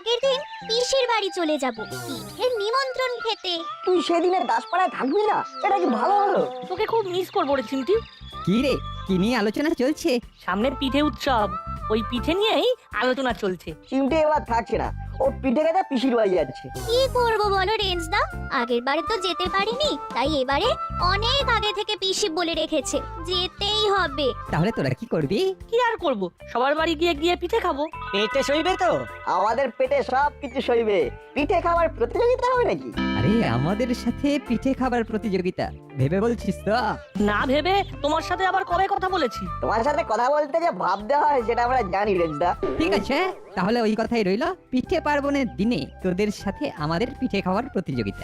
আগের দিন পিসির বাড়ি চলে যাব পিঠের নিমন্ত্রণ খেতে। তুই সেদিনে দাসপাড়ায় থাকবি না? এটা কি ভালো হলো? তোকে খুব মিস করবো রে চিমটি। কি রে, কি নিয়ে আলোচনা চলছে? সামনে পিঠে উৎসব, ওই পিঠে নিয়েই আলোচনা চলছে। চিমটে এবার থাকছে না, ও পিঠে খেতে পিসির বাড়ি যাচ্ছে। কি করব বলো রেঞ্জদা, আগের বারে তো যেতে পারিনি, তাই এবারে অনেক আগে থেকে পিসি বলে রেখেছে যেতেই হবে। তাহলে তোরা কি করবি? কি আর করব, সবার বাড়ি গিয়ে গিয়ে পিঠে খাবো। পেটে সইবে তো? আমাদের পেটে সব কিছু সইবে। পিঠে খাবার প্রতিযোগিতা হবে নাকি? আরে আমাদের সাথে পিঠে খাবার প্রতিযোগিতা ভেবে বলছিস তো? না ভেবে তোমার সাথে আবার কবে কথা বলেছি? তোমার সাথে কথা বলতে যে ভাবতে হয় সেটা আমরা জানি রেঞ্জদা। ঠিক আছে, তাহলে ওই কথাই রইল। পিঠে পার্বণের দিনে তোদের সাথে আমাদের পিঠে খাওয়ার প্রতিযোগিতা।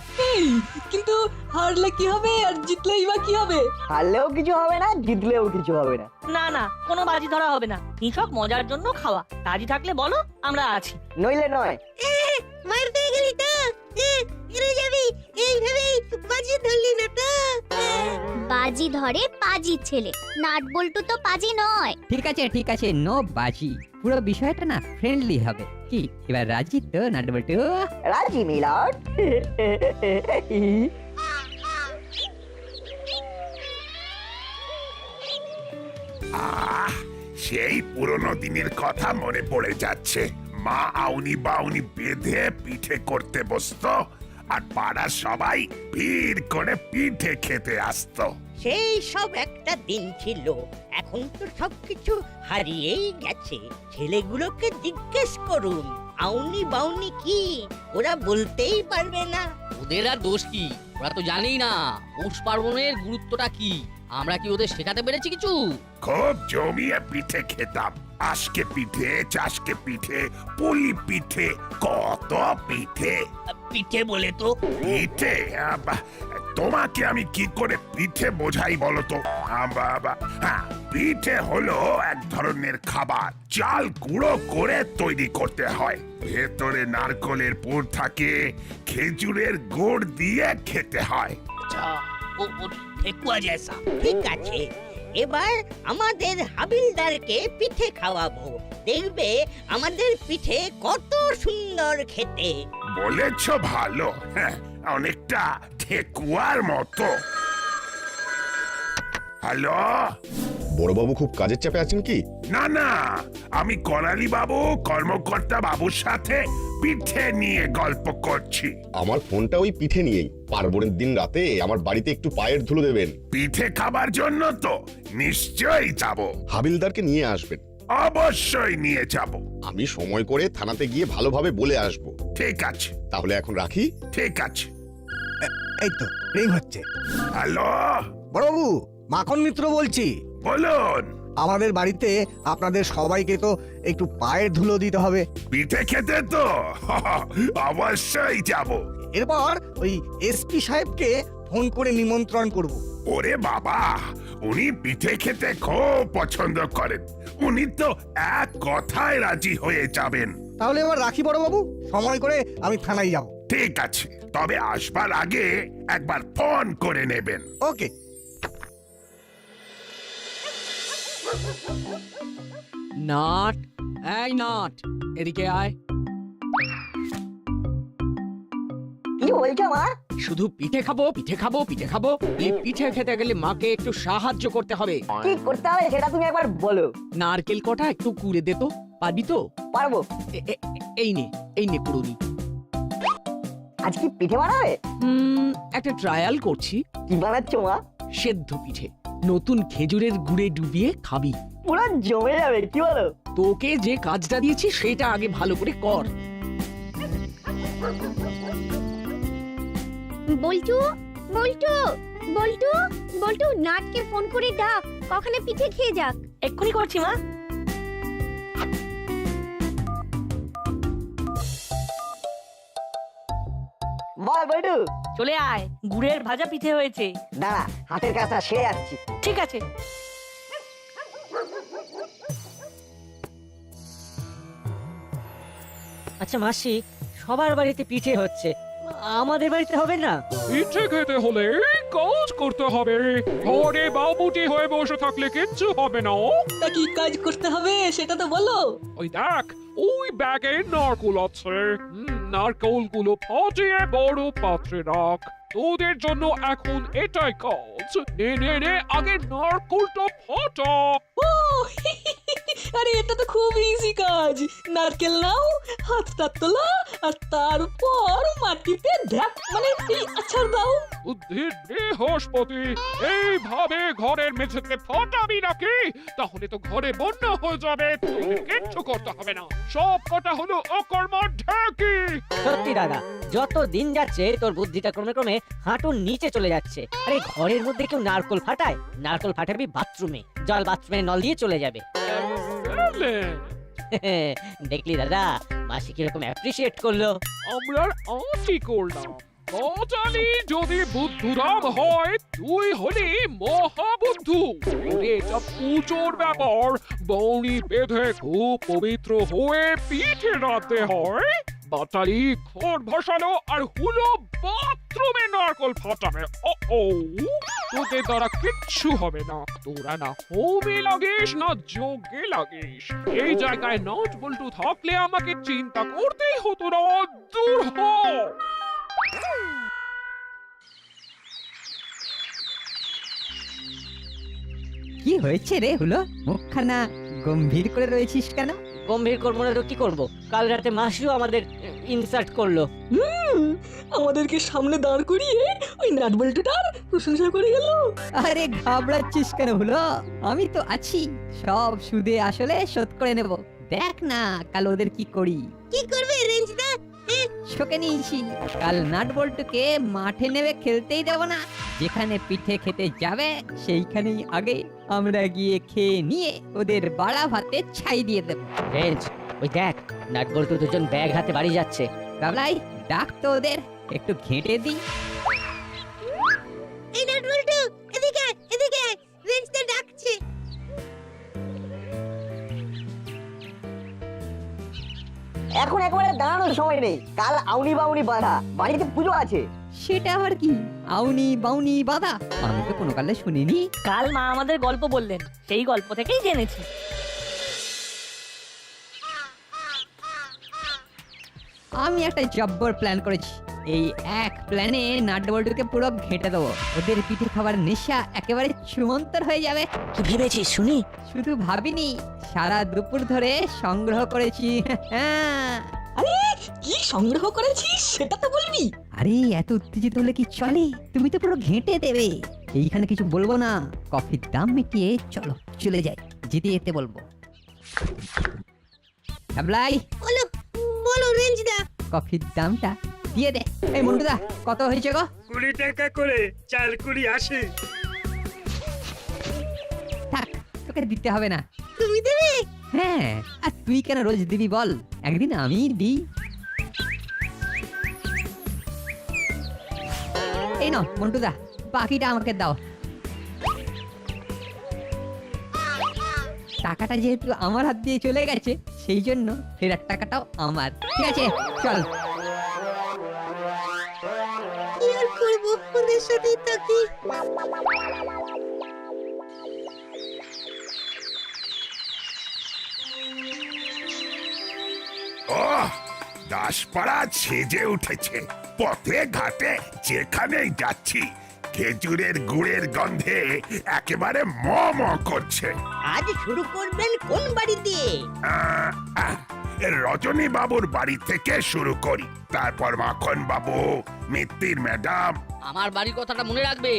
কিন্তু হারলে কি হবে আর জিতলেই বা কি হবে? হারলেও কিছু হবে না, জিতলেও কিছু হবে না। না না, কোনো বাজি ধরা হবে না, নিছক মজার জন্য খাওয়া। রাজি থাকলে বলো, আমরা আছি। নইলে নয়। মার পেয়ে গেলি তো, হেরে যাবি এই ভেবেই বাজি ধরলি না তো। বাজি ধরে পাজি ছেলে, নাট বল্টু তো পাজি নয়। ঠিক আছে, নো বাজি। পুরো বিষয়টা না ফ্রেন্ডলি হবে। কি এবার রাজি তো নাটবল্টু? রাজি মিলন। সেই পুরনো দিনের কথা মনে পড়ে যাচ্ছে। মা আউনি বাউনি বেঁধে পিঠে করতে বসতো, আর পাড়ার সবাই ভিড় করে পিঠে খেতে আসতো। সেই সব একটা দিন ছিল, এখন তো সবকিছু হারিয়েই গেছে। ছেলেগুলোকে জিজ্ঞেস করুন আউনি বাউনি কি, ওরা বলতেই পারবে না। ওদের আর দোষ কি? ওরা তো জানেই না পৌষ পার্বণের গুরুত্বটা কি। আমরা কি ওদের শেখাতে পেরেছি কিছু? খুব জমিয়ে পিঠে খেতাম। আজকে পিঠে, চাষকে পিঠে, পুলি পিঠে, কত পিঠে। পিঠে বলে তো পিঠে তোমাকে আমি কি করে পিঠে বোঝাই বলো তো? হ্যাঁ, পিঠে হলো এক ধরনের খাবার, চাল গুঁড়ো করে তৈরি করতে হয়। ভেতরে নারকেলের পুর থাকে, খেজুরের গুড় দিয়ে খেতে হয়। ও ঠেকুয়া জেসা। ঠিক আছে, এবার আমাদের হাবিলদারকে পিঠে খাওয়াবো, দেখবে আমাদের পিঠে কত সুন্দর খেতে। বলেছ ভালো, হ্যাঁ, অনেকটা ঠেকুয়ার মতো। হ্যালো, বড়বাবু খুব কাজের চাপে আছেন কি? না না, আমি করালি বাবু কর্মকর্তা বাবুর সাথে পিঠে নিয়ে গল্প করছি। আমার ফোনটা ওই পিঠে নিয়েই। পার্বণের দিন রাতে আমার বাড়িতে একটু পায়ের ধুলো দেবেন। পিঠে খাবার জন্য তো নিশ্চয়ই যাব। হাবিলদারকে নিয়ে আসবেন। অবশ্যই নিয়ে যাব। আমি সময় করে থানাতে গিয়ে ভালোভাবে বলে আসব। ঠিক আছে, তাহলে এখন রাখি। ঠিক আছে। এই তো রিং হচ্ছে। হ্যালো বড়বাবু, মাখন মিত্র বলছি। বলুন। আমাদের বাড়িতে আপনাদের সবাইকে তো একটু পায়ের ধুলো দিতে হবে। পিঠে খেতে তো অবশ্যই যাব। এরপর ওই এসপি সাহেবকে ফোন করে নিমন্ত্রণ করব। ওরে বাবা, উনি পিঠে খেতে খুব পছন্দ করেন। উনি তো এক কথায় রাজি হয়ে যাবেন। তাহলে এবার রাখি বড়বাবু, সময় করে আমি থানায় যাব। ঠিক আছে, তবে আসবার আগে একবার ফোন করে নেবেন। ওকে। নাট, এই নাট, এদিকে আয়। কি বলছো মা? শুধু পিঠে খাবো পিঠে খাবো পিঠে খাবো। এই পিঠে খেতে গেলে মাকে একটু সাহায্য করতে হবে। কি করতে হবে সেটা তুমি একবার বলো। নারকেল কটা একটু কুড়ে দে তো, পারবি তো? পারবো। এই নে পুরুনি। আজ কি পিঠে বানাবে? একটা ট্রায়াল করছি। কি বানাচ্ছো মা? সেদ্ধ পিঠে, নতুন খেজুরের গুড়ে ডুবিয়ে খাবি। পুরো জমে যাবে, কি বলো? তোকে যে কাজটা দিয়েছি সেটা আগে ভালো করে কর। বল্টু বল্টু বল্টু বল্টু, নাটকে ফোন করে ডাক, কখনো পিঠে খেয়ে যাক। এক্ষুনি করছি মা। বল বল্টু। চলে আয়, গুড়ের ভাজা পিঠে হয়েছে। দাঁড়া, হাতের কাজটা সেরে যাচ্ছি। ঠিক আছে। আচ্ছা মাসি, সবার বাড়িতে পিঠে হচ্ছে, আমাদের বাড়িতে হবে না? পিঠে খেতে হলে কাজ করতে হবে। ঘরে বাবুটি হয়ে বসে থাকলে কিচ্ছু হবে না। তা কি কাজ করতে হবে সেটা তো বলো। ওই দেখ, ওই ব্যাগে নারকোল আছে। নারকোলগুলো ফাটিয়ে বড় পাত্রে রাখ। তোদের জন্য এখন এটাই কাজ। নে নে নে, আগে নারকোলটা ফাটা। ও আরে এটা তো খুব ইজি কাজ। নারকেল নাও, হাতটা তোলা, আর তারপর মাটিতে ঢাক মানে এই আছাড় দাও। বুদ্ধির বৃহস্পতি, এইভাবে ঘরের মেঝেতে ফাটাবি নাকি? তাহলে তো ঘরে বন্যা হয়ে যাবে। তোদের কিচ্ছু করতে হবে না, সব কটা হলো অকর্মার ঢাকি। সত্যি দাদা, যত দিন যাচ্ছে তোর বুদ্ধিটা ক্রমে ক্রমে হাঁটুর নিচে চলে যাচ্ছে। আরে ঘরের মধ্যে কেউ নারকোল ফাটায়? নারকোল ফাটাবি বাথরুমে, জল বাথরুমের নল দিয়ে চলে যাবে। দেখলি দাদা, মাসি কিরকম অ্যাপ্রিশিয়েট করলো। আমরা আঁটি করলাম। গজালি যদি বুদ্ধুরাম হয়, তুই হলি মহাবুদ্ধু। এটা পুজোর ব্যাপার, বৌনি বেঁধে খুব পবিত্র হয়ে পিঠে রাখতে হয়। বাটালি ঘর ভাসালো আর হুলো বাথরুমে নারকল ফাটাবে। ও তোদের দ্বারা কিচ্ছু হবে না। তোরা না হোমে লাগিস না যোগে লাগিস। এই জায়গায় নাট বল্টু থাকলে আমাকে চিন্তা করতেই হতো না। দূর হ। কি হয়েছে রে হলো? মুখখানা গম্ভীর করে রয়েছিস কেন? গম্ভীর করবো না তো কি করবো? কাল রাতে মাসিও আমাদের ইনসার্ট করলো। আমাদেরকে সামনে দাঁড় করিয়ে ওই নাটবল্টুটার প্রশংসা করে গেল। আরে ঘাবড়াচ্ছিস কেন হলো? আমি তো আছি, সব সুদে আসলে শোধ করে নেব। দেখ না কাল ওদের কি করি। কি করবে রেঞ্জদা? শোকে নিয়েছি, কাল নাট বল্টুকে মাঠে নেমে খেলতেই দেব না। যেখানে পিঠে খেতে যাবে সেইখানেই আগে আমরা গিয়ে খেয়ে নিয়ে ওদের বাড়া ভাতে ছাই দিয়ে দেব। রেঞ্জ, ওই দেখ নাটবল্টু দুজন ব্যাগ হাতে বাড়ি যাচ্ছে। বাবলাই, ডাক তো ওদের, একটু ঘেঁটে দিই। এই নাট বল্টু, এদিকে এদিকে, রেঞ্জদা ডাকছে। এখন একেবারে দাঁড়ানোর সময় নেই। কাল আউনি বাউনি বাঁধা, বাড়িতে পুজো আছে। সেটা আবার কি? আউনি বাউনি বাদা, আমি তো কোনো কালে শুনিনি। কাল মা আমাদের গল্প বললেন, সেই গল্প থেকেই জেনেছি। আমি একটা জব্বর প্ল্যান করেছি। এই এক প্ল্যানে নাটবল্টুকে পুরো ঘেঁটে দেবো। ওদের পিঠে খাবার নেশা একেবারে চুমন্তর হয়ে যাবে। কি ভেবেছিস শুনি? শুধু ভাবিনি, সারা দুপুর ধরে সংগ্রহ করেছি। আরে কি সংগ্রহ করেছিস সেটা তো বলবি। আরে এত উত্তেজিত হলে কি চলে? তুমি তো পুরো ঘেঁটে দেবে। এইখানে কিছু বলবো না, কফির দাম মিটিয়ে চলো চলে যাই, যেতে যেতে বলবো। আবলাই, বলো বলো রেঞ্জদা। কফির দামটা দিয়ে দে। এই মন্টুদা, কত হয়েছে গো? 20 টাকা করে, 4 কুড়ি 80। থাক, তোকে দিতে হবে না। তুমি দেবে? হ্যাঁ, আর তুই কেন রোজ দিবি বল? একদিন আমি দিই। এই নাও মন্টুদা, বাকিটা আমাকে দাও। টাকাটা যেহেতু আমার হাত দিয়ে চলে গেছে, সেই জন্য ফেরার টাকাটাও আমার। ঠিক আছে, চল। কি আর করবো, ওদের সাথেই থাকি। ওহ, দাসপাড়া সেজে উঠেছে। পথে ঘাটে যেখানেই যাচ্ছি, খেজুরের গুড়ের গন্ধে একেবারে ম ম করছে। আজ শুরু করবেন কোন বাড়ি দিয়ে? রজনী বাবুর বাড়ি থেকে শুরু করি, তারপর মাখন বাবু, মিত্তির ম্যাডাম। আমার বাড়ির কথাটা মনে রাখবে।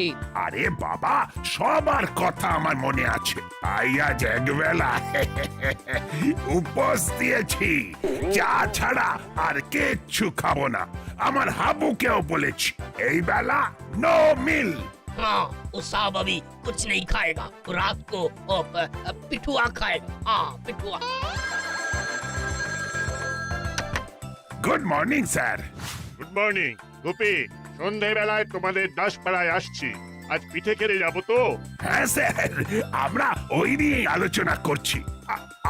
আরে বাবা, সবার কথা আমার মনে আছে। আইয়া একবেলা উপোস দিয়েছি, চা ছাড়া আর কিচ্ছু খাবো না। আমার হাবুকেও বলেছি এই বেলা নো মিল। हाँ, वो साहब अभी कुछ नहीं खाएगा, वो रात को पिठुआ खाएगा। हाँ, पिठुआ। Good morning sir. Good morning Gopi, সন্ধ্যাবেলায় তোমাদের দাসপাড়ায় আসছি। আজ পিঠে খেলে যাবো তো? হ্যাঁ স্যার, আমরা ওই নিয়ে আলোচনা করছি।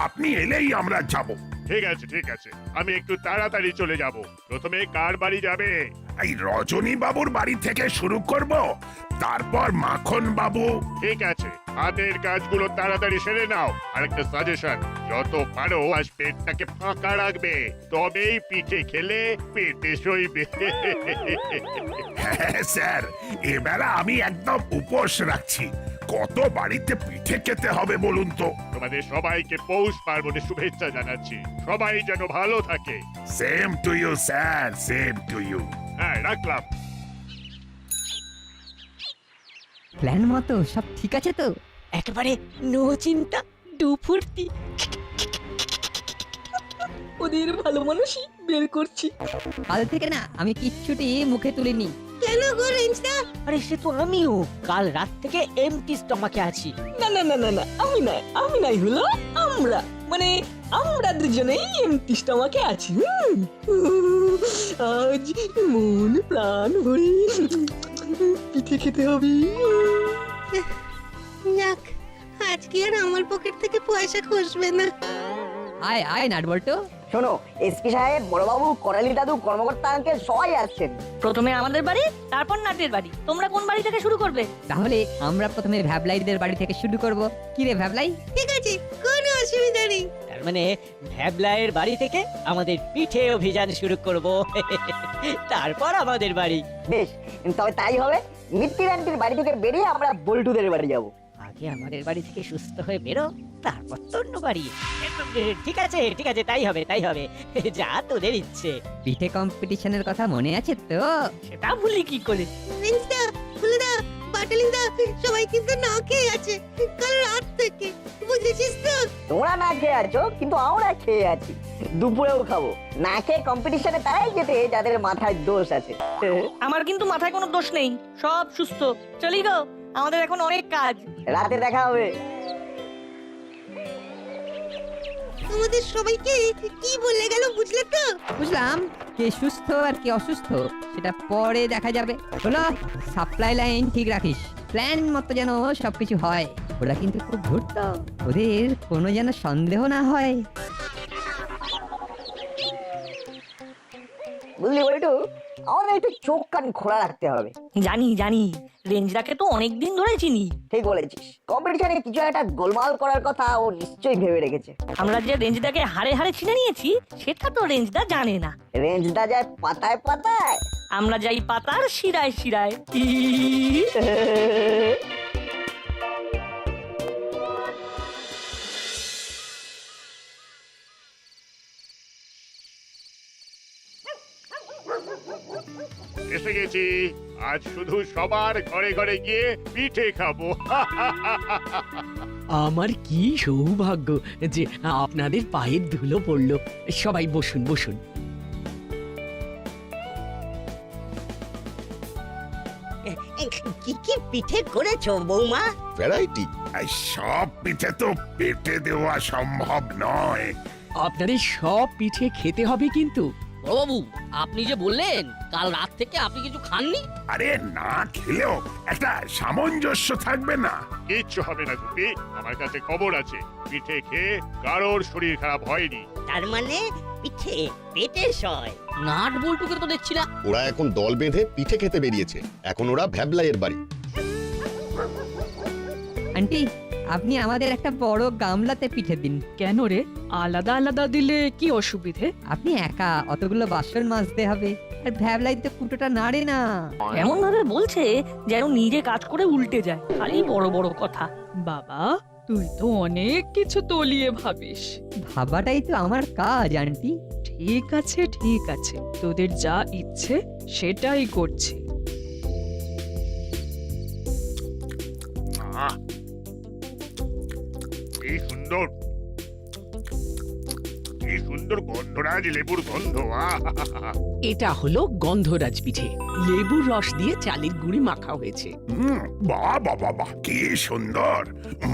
আপনি এলেই আমরা যাব। ঠিক আছে ঠিক আছে, আমি একটু তাড়াতাড়ি চলে যাব। প্রথমে কার বাড়ি যাবে? এই রজনী বাবুর বাড়ি থেকে শুরু করব, তারপর মাখন বাবু। ঠিক আছে, হাতের কাজগুলো তাড়াতাড়ি সেরে নাও। আর একটা সাজেশন, যত পারো আজ পেটটাকে ফাঁকা রাখবে, তবেই পিঠে খেলে পেটে সইবে। হ্যাঁ স্যার, এবেলা আমি একদম উপোস রাখছি। কত বাড়িতে পিঠে খেতে হবে বলুন তো? তোমাদের সবাইকে পৌষ পার্বণের শুভেচ্ছা জানাচ্ছি। সবাই যেন ভালো থাকে। Same to you sir, same to you. হ্যাঁ, রাখলাম। প্ল্যান মতো সব ঠিক আছে তো? একেবারে নো চিন্তা, ডু ফুর্তি। ওদের ভালো মানুষই বের করছি। কাল থেকে না আমি কিচ্ছুটি মুখে তুলিনি। কেন গো রেঞ্জদা? আরে সে তো আমিও কাল রাত থেকে এমটি স্টমাকে আছি। না না না না না, আমি নাই হলো আমরা, মানে আমরা দুজনেই এমটি স্টমাকে আছি। আজ মন প্রাণ ভরে পিঠে খেতে হবে। যাক, আজকে আর আমার পকেট থেকে পয়সা খসবে না। আয় আয় নাট বল্টু। শোনো, এসপি সাহেব, বড়বাবু, করালি দাদু, কর্মকর্তা আঙ্কেল সবাই আসছেন। প্রথমে আমাদের বাড়ি, তারপর নাটের বাড়ি। তোমরা কোন বাড়ি থেকে শুরু করবে? তাহলে আমরা প্রথমে ভ্যাবলাইদের বাড়ি থেকে শুরু করব। কি রে ভ্যাবলাই? ঠিক আছে, কোনো অসুবিধা নেই। তার মানে ভ্যাবলাইয়ের বাড়ি থেকে আমাদের পিঠে অভিযান শুরু করব। তারপর আমাদের বাড়ি। বেশ, তবে তাই হবে। মিত্তির আন্টির বাড়ি থেকে বেরিয়ে আমরা বল্টুদের বাড়ি যাব। আগে আমাদের বাড়ি থেকে সুস্থ হয়ে বেরো, তারপর তো অন্য বাড়ি। ঠিক আছে ঠিক আছে, তাই হবে তাই হবে, যা তোদের ইচ্ছে। পিঠে কম্পিটিশনের কথা মনে আছে তো? সেটা ভুলি কি করে? রেঞ্জদা, ফুলদা, বাটালিদা সবাই কিন্তু না খেয়ে আছে কাল রাত থেকে, বুঝেছিস তো? তোমরা না খেয়ে আছো, কিন্তু আমরা খেয়ে আছি। দুপুরেও খাবো। না খেয়ে কম্পিটিশনে তারাই যেতে যাদের মাথায় দোষ আছে। আমার কিন্তু মাথায় কোনো দোষ নেই, সব সুস্থ। চলি গো, আমাদের এখন অনেক কাজ। রাতে দেখা হবে। তোমাদের সবাইকে কি বলে গেল বুঝলে তো? বুঝলাম, কে সুস্থ আর কে অসুস্থ সেটা পরে দেখা যাবে। হলো, সাপ্লাই লাইন ঠিক রাখিস, প্ল্যান মতো যেন সবকিছু হয়। ওরা কিন্তু খুব ধূর্ত, ওদের কোনো যেন সন্দেহ না হয়। বুঝলি বল্টু, আমাদের একটু চোখ কান খোলা রাখতে হবে। জানি জানি, রেঞ্জদাকে তো অনেকদিন ধরে চিনি। ঠিক বলেছিস, কম্পিটিশনে কিছু একটা গোলমাল করার কথা ও নিশ্চয়ই ভেবে রেখেছে। আমরা যে রেঞ্জদাকে হাড়ে হাড়ে চিনে নিয়েছি, সেটা তো রেঞ্জদা জানে না। রেঞ্জদা যায় পাতায় পাতায়, আমরা যাই পাতার শিরায় শিরায়। এসে গেছি। আজ শুধু সবার ঘরে ঘরে গিয়ে পিঠে খাবো। আমার কি সৌভাগ্য যে আপনাদের পায়ের ধুলো পড়লো। সবাই বসুন বসুন। কি কি পিঠে করেছো বৌমা? ভ্যারাইটি। এই সব পিঠে তো পেটে দেওয়া সম্ভব নয়। আপনাদের সব পিঠে খেতে হবে কিন্তু। বড়বাবু, আপনি যে বললেন কাল রাত থেকে আপনি কিছু খাননি। আরে না খেলেও একটা সামঞ্জস্য থাকবে না? কিচ্ছু হবে না গুপি, আমার কাছে খবর আছে। পিঠে খেয়ে কারোর শরীর খারাপ হয়নি। তার মানে পিঠে পেটে সয়। নাট বল্টুকে তো দেখছি না। ওরা এখন দল বেঁধে পিঠে খেতে বেরিয়েছে। এখন ওরা ভ্যাবলাইয়ের বাড়ি। আন্টি, আপনি আমাদের একটা বড় গামলাতে পিঠে দিন। কেন রে, আলাদা আলাদা দিলে কি অসুবিধে? আপনি একা অতগুলো বাসন মাজতে হবে, আর ভ্যাবলাইতে ফুটোটা নাড়ে না। এমন ভাবে বলছে যেন নিজে কাজ করে উল্টে যায়, খালি বড় বড় কথা। বাবা, তুই তো অনেক কিছু তলিয়ে ভাবিস। ভাবাটাই তো আমার কাজ আন্টি। ঠিক আছে ঠিক আছে, তোদের যা ইচ্ছে সেটাই করছি। আহ, কি সুন্দর, কি সুন্দর গন্ধরাজ লেবুর গন্ধ। এটা হলো গন্ধরাজ পিঠে, লেবুর রস দিয়ে চালের গুঁড়ি মাখা হয়েছে। বাহ বাহ বাহ বাহ, কি সুন্দর!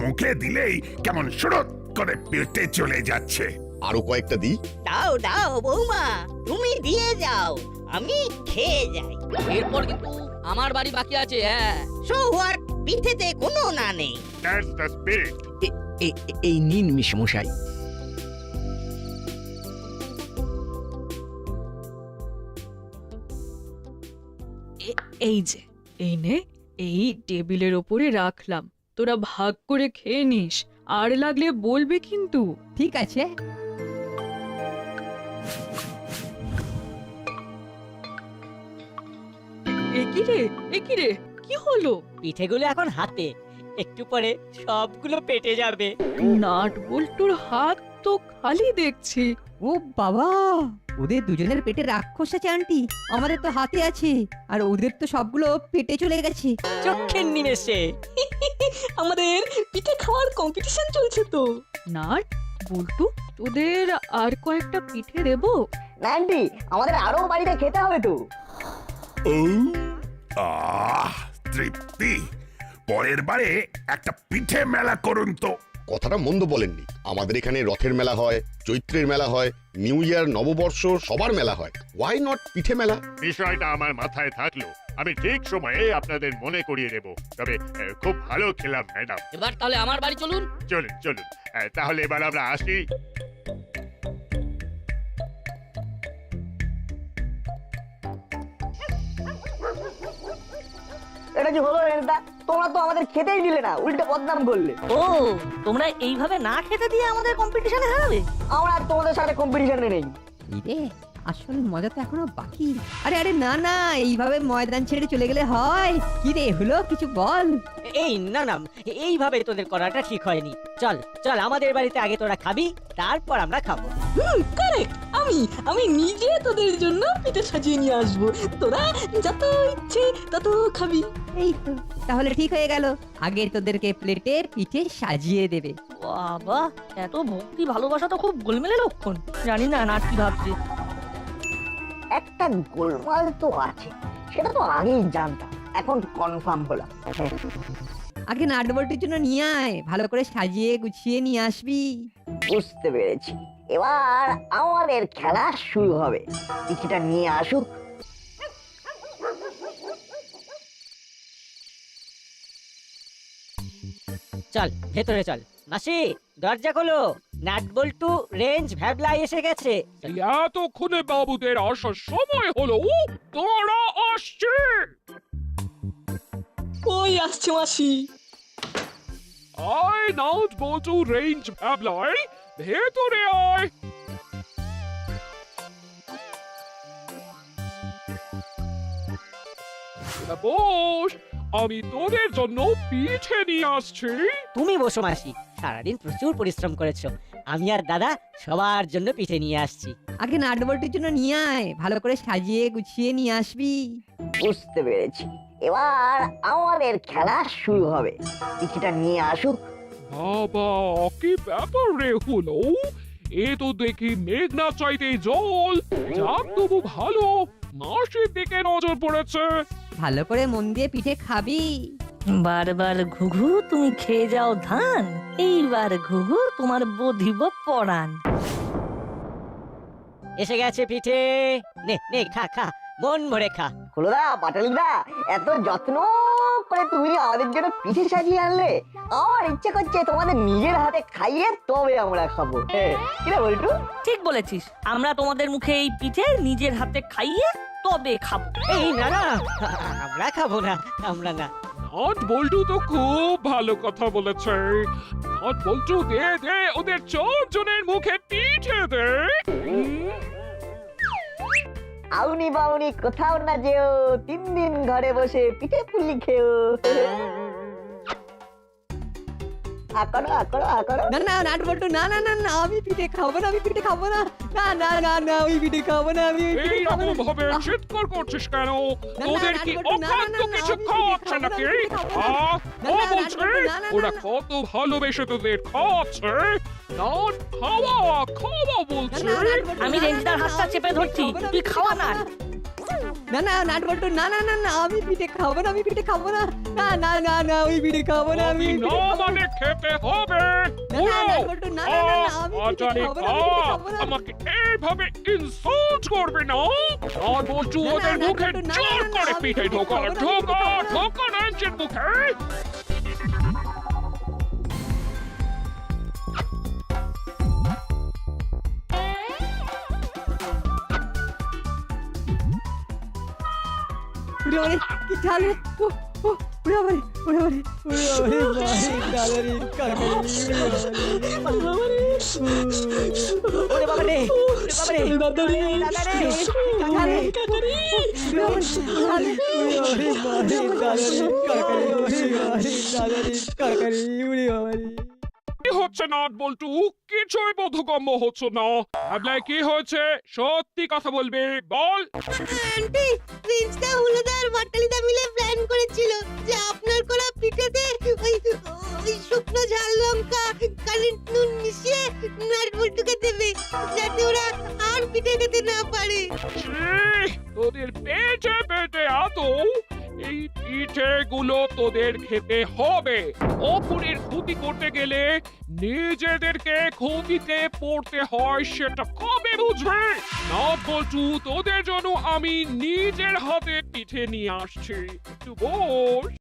মুখে দিলেই কেমন সুরত করে পেটে চলে যাচ্ছে। আরো কয়েকটা দিই। দাও দাও বৌমা, তুমি দিয়ে যাও, আমি খেয়ে যাই। এরপর কিন্তু আমার বাড়ি বাকি আছে। হ্যাঁ, সো হোয়াট, পিঠেতে কোনো না নেই। That's the spirit. এই নিন মিশমশাই। এই যে এই নে, এই টেবিলের ওপরে রাখলাম, তোরা ভাগ করে খেয়ে নিস, আর লাগলে বলবি কিন্তু। ঠিক আছে। একি রে কি হলো? পিঠেগুলো এখন হাতে, একটু পরে সবগুলো পেটে যাবে। নাট বল্টুর হাত তো খালি দেখছি। ও বাবা, ওদের দুজনের পেটে রাক্ষস আছে আন্টি, আমাদের তো হাতে আছে, আর ওদের তো সবগুলো পেটে চলে গেছে। চোখের নিমেষে। আমাদের পিঠে খাওয়ার কম্পিটিশন চলছে তো। নাট বল্টু, তোদের আর কয়েকটা পিঠে দেবো? না আন্টি, আমাদের আরো বাড়িতে খেতে হবে তো। তৃপ্তি, পরের বারে একটা পিঠে মেলা করুন তো। কথাটা মন্দ বলেননি, আমাদের এখানে রথের মেলা হয়, চৈত্রের মেলা হয়, নিউ ইয়ার নববর্ষ সবার মেলা হয়, ওয়াই নট পিঠে মেলা? বিষয়টা আমার মাথায় থাকলো আমি ঠিক সময়ে আপনাদের মনে করিয়ে দেব। তবে খুব ভালো খেলাম ম্যাডাম। এবার তাহলে আমার বাড়ি চলুন। চলুন চলুন, তাহলে এবার আমরা আসি। এটা কি হলো রেন্তা? তোমরা তো আমাদের খেতেই দিলে না, উল্টে বদনাম করলে। ও, তোমরা এইভাবে না খেতে দিয়ে আমাদের কম্পিটিশনে হারাবে? আমরা আর তোমাদের সাথে কম্পিটিশনে নেই। রে, আসল মজা তো এখনো বাকি। আরে আরে না না, এইভাবে ময়দান ছেড়ে চলে গেলে হয়? কি রে হলো, কিছু বল। এই না না, এইভাবে তোদের করাটা ঠিক হয়নি। চল চল, আমাদের বাড়িতে আগে তোরা খাবি, তারপর আমরা খাবো। কারেক্ট, আমি নিজে তোদের জন্য পিঠে সাজিয়ে নিয়ে আসবো, তোরা যত ইচ্ছে তত খাবি। এই তো, তাহলে ঠিক হয়ে গেল, আগে তোদেরকে প্লেটে পিঠে সাজিয়ে দেবে। বাবা, এত ভক্তি ভালোবাসা তো খুব গোলমেলে লক্ষণ। জানি না নাট কি ভাবছে। একটা গোলমাল তো আছে, সেটা তো আগেই জানতাম, এখন কনফার্ম হলাম। আগে নাট বল্টুর জন্য নিয়ে আয়, ভালো করে সাজিয়ে গুছিয়ে নিয়ে আসবি। বুঝতে পেরেছি, এবার আমাদের খেলা শুরু হবে। পিঠিটা নিয়ে আসুক। চল ভেতরে চল। মাসি, দরজা খোলো, নাট বল্টু রেঞ্জ ভ্যাবলাই এসে গেছে। এতক্ষণে বাবুদের আসার সময় হলো, তোরা আসছে। ওই আসছে মাসি। আয় নাট বল্টু রেঞ্জ ভ্যাবলাই, ভেতরে আয়। বস, আমি তোদের জন্য পিঠে নিয়ে আসছি। তুমি বসো মাসি, সারাদিন প্রচুর পরিশ্রম করেছো। আমি আর দাদা সবার জন্য পিঠে নিয়ে আসছি। আগে নাট বল্টুর জন্য নিয়ে আয়, ভালো করে সাজিয়ে গুছিয়ে নিয়ে আসবি। বুঝতে পেরেছি, এবার আমাদের খেলা শুরু হবে। পিঠিটা নিয়ে আসুক। বাবা, কি ব্যাপার রে হলো? এ তো দেখি মেঘনা চাইতে জল। যাক তবু ভালো, মাসির দিকে নজর পড়েছে। ভালো করে মন দিয়ে পিঠে খাবি। বারবার ঘুঘু তুমি খেয়ে যাও ধান, এইবার ঘুঘু তোমার বধিব পরাণ। এসে গেছে পিঠে, নে নে খা খা, মন ভরে খা। হলোদা, পাটালিদা, এত যত্ন করে তুমি আমাদের জন্য পিঠে সাজিয়ে আনলে, আমার ইচ্ছে করছে তোমাদের নিজের হাতে খাইয়ে তবে আমরা খাবো। কিরে বল্টু? ঠিক বলেছিস, আমরা তোমাদের মুখে এই পিঠে নিজের হাতে খাইয়ে তবে খাবো। এই না না, আমরা খাবো না, আমরা না। নাট বল্টু তো খুব ভালো কথা বলেছে। নাট বল্টু, দে দে, ওদের 4 জনের মুখে পিঠে দে। আউনি বাউনি কোথাও না যেও, 3 দিন ঘরে বসে পিঠে পুলি খেও। আকড়ো আকড়ো আকড়ো। না না নাট বল্টু, না না না না, আমি পিঠে খাবো না, আমি পিঠে খাবো না। না না না না, আমি পিঠে খাবো না, আমি পিঠে খাবো না। এইরকম ভাবে চিৎকার করছিস কেন? না, ওদের কি নাট বল্টু, না, অখাদ্য না, না, কিছু আমি খাওয়াচ্ছে পিঠে খাবো না, নাকি? আমি পিঠে খাবো না। না, ও না, নাট বলছে বল্টু, না, না, ওরা না, না। কত ভালোবেসে তোদের খাওয়াচ্ছে। নাট খাওয়া খাওয়া বলছে। না, না, নাট বল্টু, আমি না, না, রেঞ্জদার না, হাতটা আমি চেপে পিঠে ধরছি, খাবো না, তুই আমি খাওয়া পিঠে না। খাবো না না নাট বল্টু, না না না না, আমি পিঠে খাবো না, আমি পিঠে খাবো না। না না না না, আমি পিঠে খাবো না, আমি আমি না মানে খেতে হবে। না, না, নাট বল্টু, না, না, না, না, আমি পিঠে আজারে খাবো না, আমি পিঠে খাবো না। আমাকে এইভাবে ইনসাল্ট করবে না। আর বলছো না, না, ওদের নাট মুখে বল্টু, না, জোর না, না, করে আমি পিঠে পিঠে ঢোকা খাবো না, আমি পিঠে ঢোকা খাবো না। ঢোকা রেঞ্জের মুখে। উড়ে বাড়ি কি ঝাল রে ও ও উড়ে বাড়ি উড়ে বাড়ি উড়ে বাড়ি ডালারি কাকারি ওরে বাবা রে ওরে বাবা রে দাদা রে দাদা রে কাকা রে কি হচ্ছে নাট বল্টু কিছুই বোধগম্য হচ্ছে না ভাবলে কি হয়েছে সত্যি কথা বলবে বল আন্টি প্রিন্সটা হুলুদার বাটালিদা মিলে প্ল্যান করেছিল যে আপনার করা পিঠেতে ওই শুকনো ঝাল লঙ্কা কালির নুন মিশিয়ে নাটবল্টুকে দেবে যাতে ওরা আর পিঠে খেতে না পারে তোদের পেটে পেটে আদৌ এই পিঠেগুলো তোদের খেতে হবে অপরের ক্ষতি করতে গেলে নিজেদেরকে ক্ষতিতে পড়তে হয় সেটা কবে বুঝবে না বলছু তোদের জন্য আমি নিজের হাতে পিঠে নিয়ে আসছি একটু বস